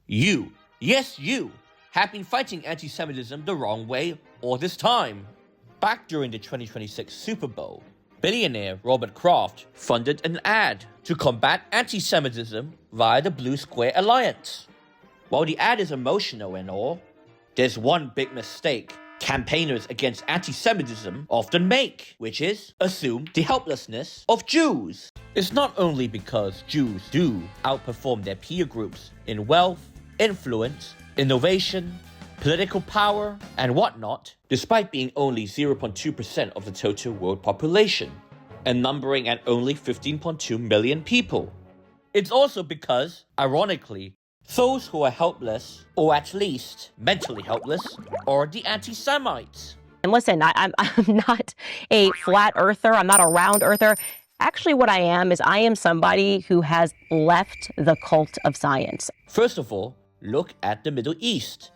You, yes you, have been fighting anti-Semitism the wrong way all this time. Back during the 2026 Super Bowl, billionaire Robert Kraft funded an ad to combat anti-Semitism via the Blue Square Alliance. While the ad is emotional and all, there's one big mistake campaigners against anti-Semitism often make, which is assume the helplessness of Jews. It's not only because Jews do outperform their peer groups in wealth, influence, innovation, political power, and whatnot, despite being only 0.2% of the total world population, and numbering at only 15.2 million people. It's also because, ironically, those who are helpless, or at least mentally helpless, are the anti-Semites. And listen, I'm not a flat earther. I'm not a round earther. Actually, what I am is I am somebody who has left the cult of science. First of all, look at the Middle East.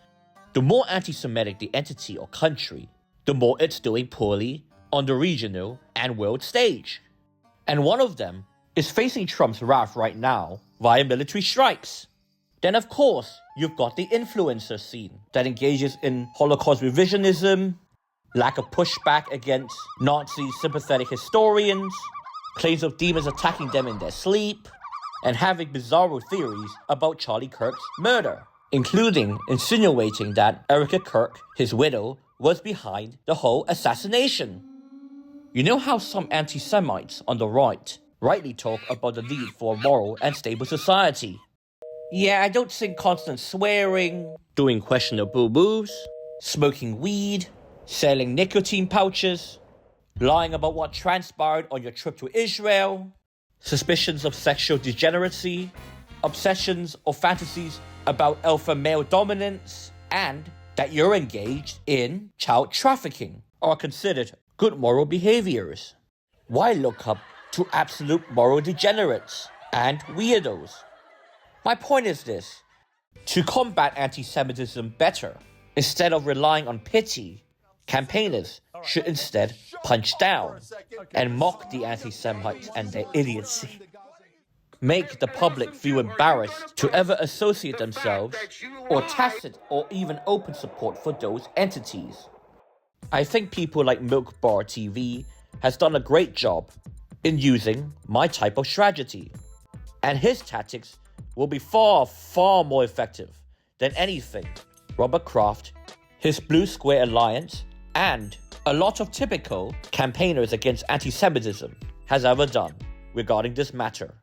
The more anti-Semitic the entity or country, the more it's doing poorly on the regional and world stage. And one of them is facing Trump's wrath right now via military strikes. Then of course, you've got the influencer scene that engages in Holocaust revisionism, lack of pushback against Nazi sympathetic historians, claims of demons attacking them in their sleep, and having bizarro theories about Charlie Kirk's murder, including insinuating that Erica Kirk, his widow, was behind the whole assassination. You know how some anti-Semites on the right rightly talk about the need for a moral and stable society? Yeah, I don't think constant swearing, doing questionable moves, smoking weed, selling nicotine pouches, lying about what transpired on your trip to Israel, suspicions of sexual degeneracy, obsessions or fantasies about alpha male dominance, and that you're engaged in child trafficking are considered good moral behaviors. Why look up to absolute moral degenerates and weirdos? My point is this: to combat anti-Semitism better, instead of relying on pity, campaigners should instead punch down and mock the anti-Semites and their idiocy. Make the public feel embarrassed to ever associate themselves or tacit or even open support for those entities. I think people like Milk Bar TV has done a great job in using my type of strategy, and his tactics will be far, far more effective than anything Robert Kraft, his Blue Square Alliance, and a lot of typical campaigners against anti-Semitism has ever done regarding this matter.